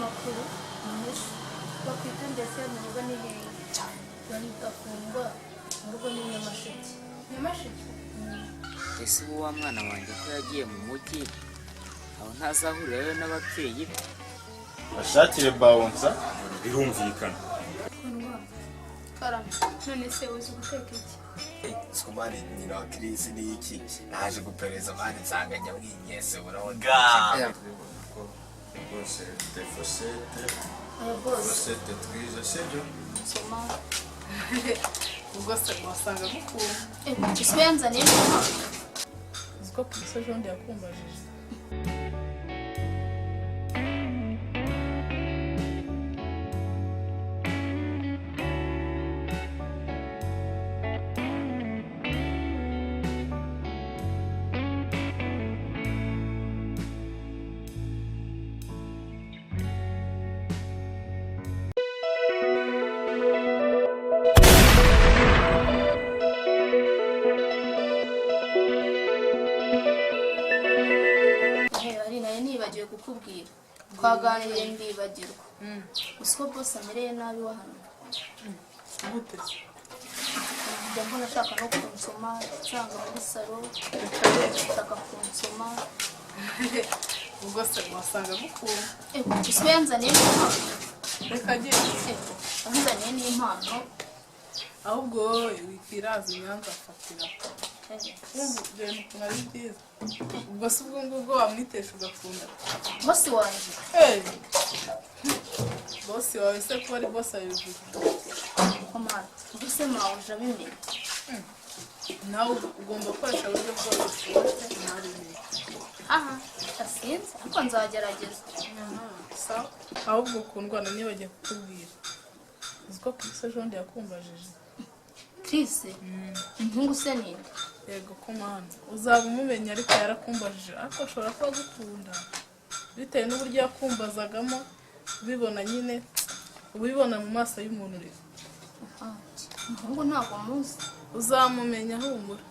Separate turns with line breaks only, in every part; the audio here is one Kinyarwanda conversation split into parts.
amakuru bakwita ndetse mu rugo ni hehe bahita kungwa mu rugo ni Nyamasheke.
ese ubu wa mwana wanjye ko yagiye mu mujyi aho ntazahurirayo n'ababyeyi be
bashakire bawonsa birumvikana.
Karame none se uzi guteka iki?
Skumani nyina wa Chris ni iki naje gupereza mani nsanga nyamwinyese urabona
Bose defosete
Boss
bosete twiza sibyo
soma
ubwo se wasanga gukunda
ese yanzaniye mama
uziko Chris ejo ndi yakumbajije
ari nayo nibagiwe kukubwira twaganiriye mbibagirwa uzi ko boss amereye nabi wa hano
gute
njya mbona ashaka no kunsoma nsanga muri salo ashaka kunsoma
ubwo se wasanga gukunda
ese yanzaniye mama
reka agenda
yanzaniye n'impano
ahubwo wikiraza inyanza afatira ibintu ari byiza ubwo se ubwo ngubwo wamwitesha ugakunda
boss wanjye
bosi wawe se ko ari bosi abivuze
komanda ubuse mawuje abimenye
nawe ugomba gukoresha uburyo bwose bwose ntabimenye
aha asinze ariko nzagerageza
sawa ahubwo ukundwana nibagiye kukubwira uzi ko Chris ejo ndi yakumbajije
Chris umuhungu se ninde
yego komanda uzaba umumenya ariko yarakumbajije ariko ashobora kuba agukunda bitewe n'uburyo yakumbazagamo ubibona nyine ubibona mu maso y'umuntu uri
umuhungu ntabwo muzi
uzamumenya humura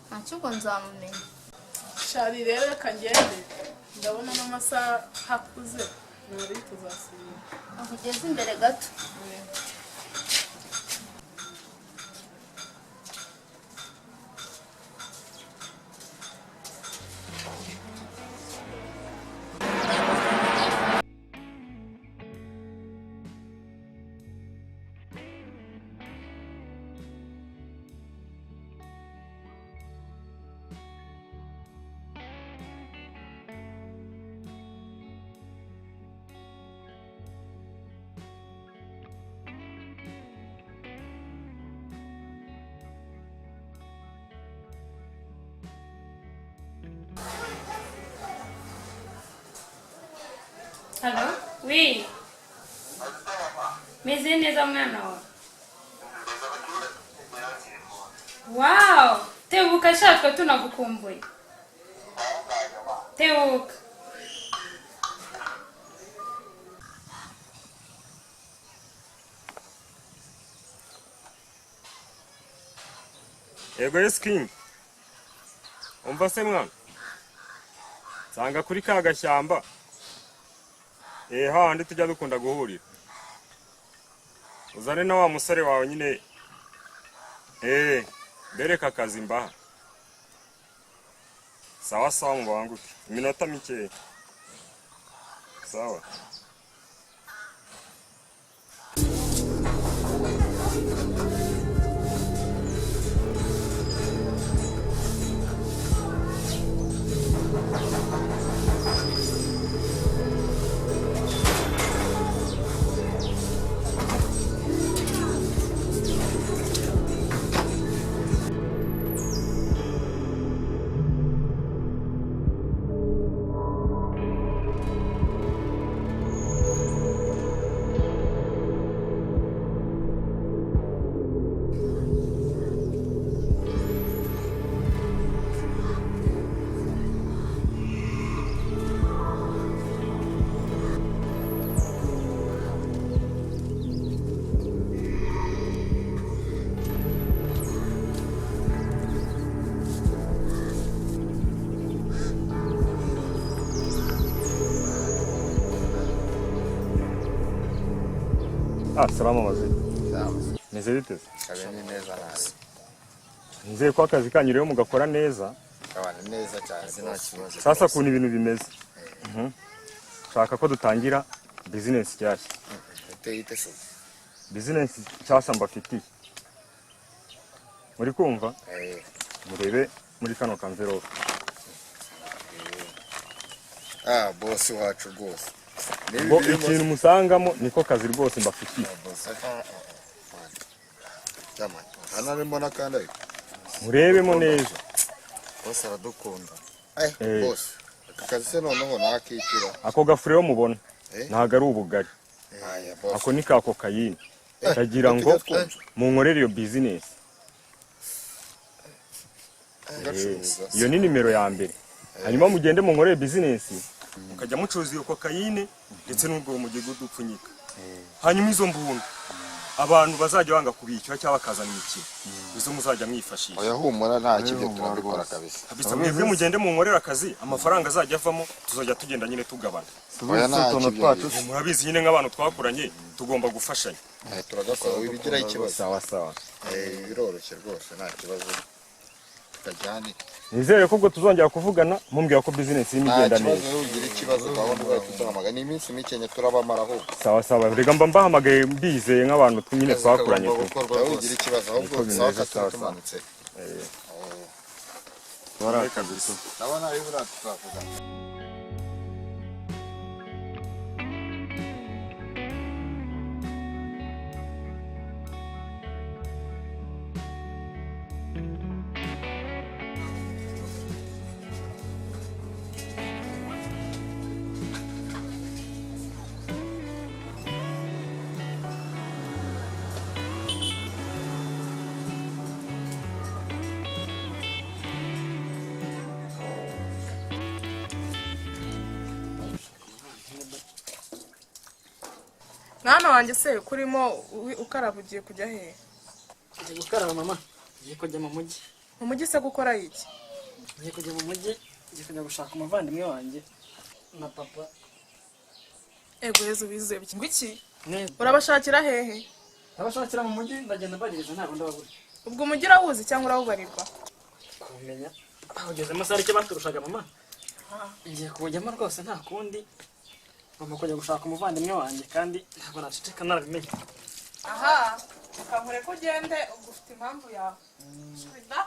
ntacyo ubwo nzamumenya
shari rero reka ngende ndabona n'amasaha hakuze ntari tuzasubira
aho ugeze imbere gato
Allô? Oui. Meze neza mwana wawe. Wow! Tebuka shatwa tunagukumbuye. Tebuka.
Yego King. Umva se mwana. Sanga kuri ka gashyamba. Handi tujya dukunda guhurira. Uzane na wa musore wawe nyine. Bereka akazi mbaha. Sawa sawa ngo wanguke. Iminota mike. Sawa. salama mazina.
Sawa.
Meze bite?
Kabeni neza nasi.
Nizeye ko akazi kanyu rero mugakora neza.
Kabani neza cyane nta kibazo.
Sasa kuntu ibintu bimeze. Shaka ko dutangira business cyashya.
Ite se.
Business cyashya mbafitiye. Muri kumva? Murebe muri kano kamverope.
Boss wacu rwose.
Ngo ikintu musangamo niko kazi rwose mbafitiye.
Jamani, hanarimo nakandi.
Murebemo neza.
Boss aradukunda. Boss. Akazi se noneho nakikira.
Ako gafurero mubona. Ntago ari ubugari. Ako ni ka kokayine. Ndagira ngo munkorere iyo business. Iyo ni nimero ya mbere. Hanyuma mugende munkorere business. Mukajya mucuruza iyo kokayine ndetse n'ubwo mugiye dupfunyika. Hanyuma izo mbunda abantu bazajya banga kubicyo cyangwa bakazana imikino. Izo muzajya mwifashisha.
Oya humura nta kibyo turabikora kabisa.
Kabisa mwebwe mugende munkorera akazi amafaranga azajya avamo tuzajya tugenda nyine tugabana.
Oya nta kibyo.
Murabizi nyine nk'abantu twakuranye tugomba gufashanya.
Turagakora wibigira ikibazo.
Sawa.
Biroroshye rwose nta kibazo. Tukajyane.
Nizere ko ubwo tuzongera kuvugana mumbwira ko business irimo igenda neza.
Nta kibazo ugira ikibazo gahunda bayo tuzahamagana ni iminsi mike turabamara aho.
Sawa rega mba mbahamagaye mbizeye nk'abantu nyine twakuranye tu.
Ugira ikibazo ahubwo sawa tumanutse.
Kabisa.
Ndabona ari bura twavuga.
Mwana wanjye se kurimo ukaraba ugiye kujya hehe?
Ngiye gukaraba mama, ngiye kujya mu mujyi.
Mu mujyi se gukora iki?
Ngiye kujya mu mujyi, ngiye kujya gushaka umuvandimwe wanjye na papa.
Ego Yezu bizeye ngo iki?
Neza.
Urabashakira hehe?
Abashakira mu mujyi ndagenda mbagereza ntabwo ndababura.
Ubwo umujyi urawuzi cyangwa urawubarirwa?
Kumenya. Ugeze amasari cyo baturushaga mama. Ngiye kuwujyamo rwose nta kundi. Mama kujya gushaka umuvandimwe wanjye kandi ntabwo naceceka narabimenye.
Aha, ukankore ko ugende ubwo ufite impamvu yawe. Subida.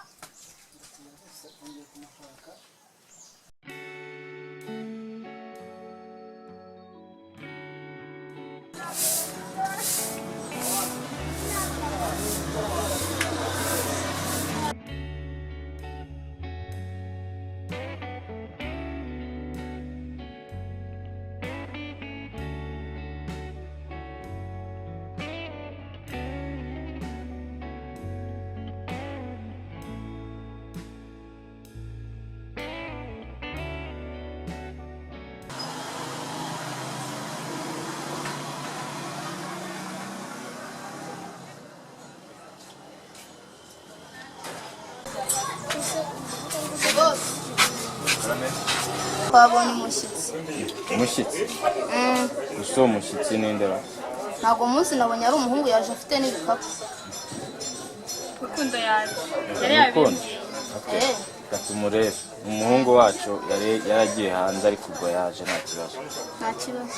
Twabonye umushyitsi.
Umushyitsi? Gusa uwo mushyitsi ninde ra?
Ntabwo umunsi nabonye ari umuhungu yaje afite n'ibikapu.
Rukundo yaje. Yari yabimbwiye.
Reka tumurebe. Umuhungu wacu yaragiye hanze ariko ubwo yaje nta kibazo.
Nta kibazo.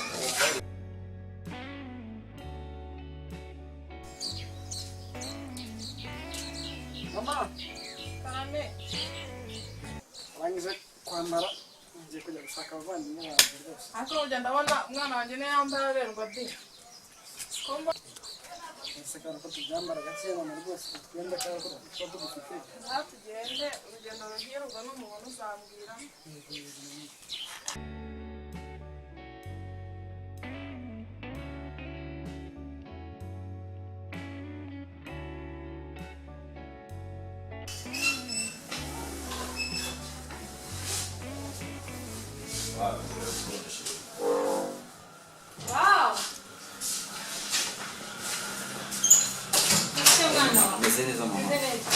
Mama.
Karame.
Wangize kwambara ngiye kujya gushaka abavandimwe wanjye rwose.
Ariko ujya ndabona umwana wanjye niyo yambaye aberwa de. Komba.
Ese kandi ko tubyambara gake mama rwose twenda kandi ko tugufite.
Tugende urugendo ruhirwa n'umuntu uzambwira.
Wow! Ese mwana wawe?
Meze neza mama.
Meze neza.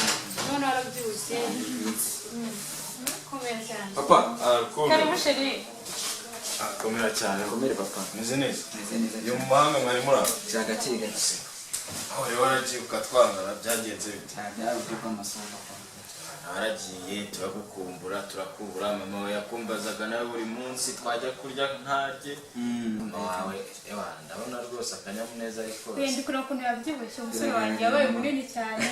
None warabyibushye. Komera cyane.
Papa,
Karibu sheri.
komera cyane.
komere papa
Meze neza.
meze neza
Iyo mu mahanga mwari muri aho.
cya gake gake
Aho rero waragiye ukatwangara byagenze bite?
byari uburyo bw'amasomo papa
Haragiye turagukumbura turakubura mama we yakumbazaga nawe buri munsi twajya kurya ntarye. Mama wawe ewa ndabona rwose akanyamuneza ariko.
Ndi kureba ukuntu yabyibushye umusore wanjye yabaye munini cyane.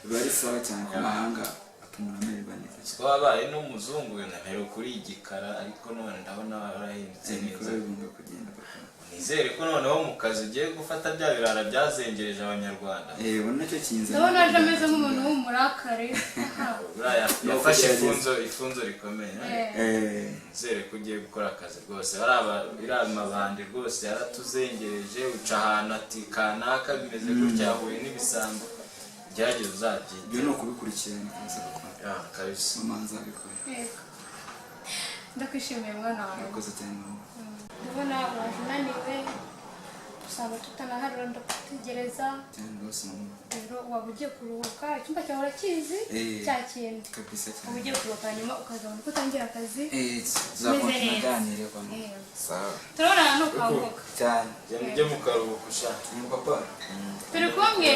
biba ari sawa cyane ku mahanga atuma amererwa neza cyane
Twabaye n'umuzungu namero kuri igikara ariko none ndabona warahindutse
niko
neza.
bigomba kugenda papa
Nizere ko noneho mu kazi ugiye gufata bya birara byazengereje abanyarwanda.
ubona nacyo kinze
Ndabona aje ameze nk'umuntu w'umurakare.
Buriya yafashe ifunzo rikomeye. Nizere ko ugiye gukora akazi rwose. Biriya mabandi rwose yaratuzengereje uca ahantu ati kanaka bimeze gutya yahuye n'ibisambo. Gerageza uzabyiga.
ibyo ni ukubikurikirana kaza gukora
Kabisa.
mama nzabikora
Ndakwishimiye mwana wawe.
urakoze cyane mama
Ndabona waje unaniwe usanga tutanaharura ndagutegereza.
cyane rwose mama
Rero waba ugiye kuruhuka icyumba cyawe urakizi cya kintu.
kabisa cyane
Waba ugiye kuruhuka hanyuma ukazabona uko utangira akazi.
tuzakora tunaganire kwa mama sawa
Turabona no kwamuka.
cyane
Mujye mu karuhuko ushaka.
ni papa
Turi kumwe.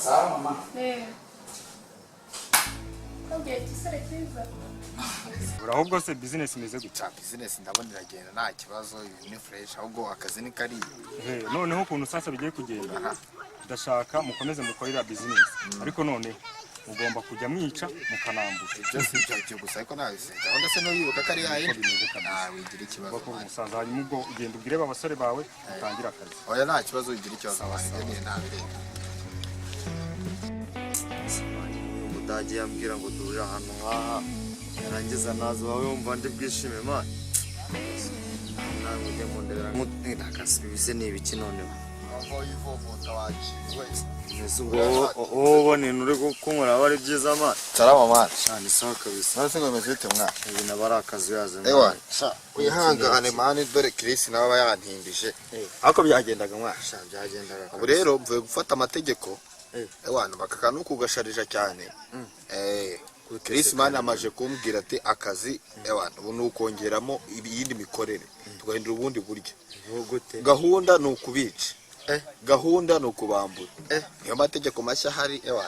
sawa mama
Kabwiye igisore cyiza.
ahubwo se business imeze gutya
business ndabona iragenda nta kibazo, ibintu ni fresh, ahubwo akazi ni kari.
noneho ukuntu sasa bigiye kugenda ndashaka mukomeze mukorera business ariko noneho mugomba kujya mwica mukanambura
Ibyo si ibyo gusa ariko nabise gahunda se ntuyibuka ko ari yayindi nawe wigira ikibazo.
bakora umusaza hanyuma ubwo ugenda ubwire abasore bawe utangira akazi
Oya nta kibazo wigira ikibazo wanjye ni ntabireba.
umudage yambwira ngo duhurire ahantu nk'aha yarangiza naza wawe wumva ndi bwishime man nawe ujye mundebera n'akazi bibise ni ibiki noneho
aho yivovota waciwe.
mbese ubwo wowe ubona ibintu uri kunkora aba ari byiza man
Salama man.
cyane sawa kabisa
None se ngo bimeze bite mwana?
ibi naba ari akazi yaze
Ewa, wihangane mani dore Chris nawe aba yantindije. Ariko byagendaga mwana.
byagendaga
Ubu rero mvuye gufata amategeko. Ewa, bakakanu kugasharija cyane. Chris mani amaje kumbwira ati akazi ewa ubu nukongeramo ibindi mikorere. Tugahindura ubundi buryo. Gahunda ni ukubica. Gahunda ni ukubambura. Niyo mategeko mashya hari ewa.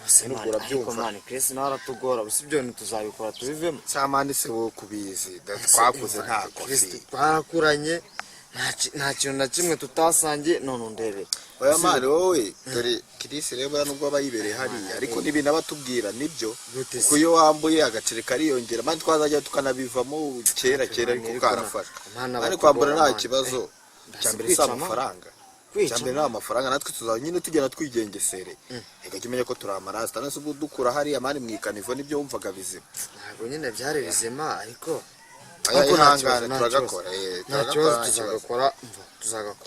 sinugura byumva man Chris nawe aratugora gusa ibyo ntituzabikora tubivemo
Samani se wo kubizi. Twakuze nta kofi.
twakuranye nta kintu na kimwe tutasangiye none ndebe
Oya mani wowe dore Chris rero nubwo abayibereye hariya ariko n'ibintu abatubwira nibyo kuko iyo wambuye agaceri kariyongera mani twazajya tukanabivamo kera ariko karafasha ariko kwambura nta kibazo cyambere si amafaranga cyambere nta amafaranga natwe tuzaba nyine tugenda twigengesere reka kimenye ko turi amarasta nase ubwo dukura hariya mani mwikanivo nibyo wumvaga bizima
ntabwo nyine byari bizima ariko
aya ihangane turagakora
nta kibazo tuzagakora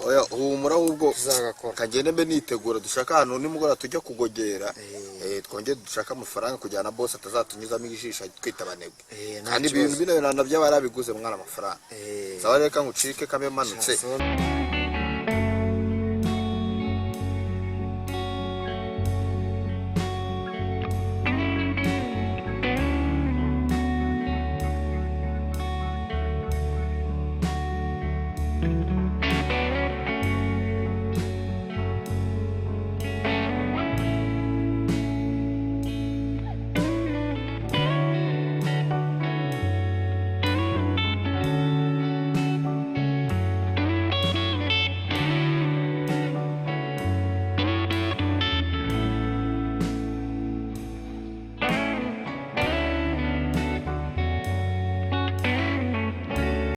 oya humura ahubwo
tuzagakora
kagende mbe nitegura dushaka ahantu nimugora tujya kugogera twongere dushaka amafaranga kujyana boss atazatunyuzamo ijisho twita abanebwe kandi ibintu bino nabyo barabiguze mwana amafaranga sawa reka ngucike kame manutse
Thank you.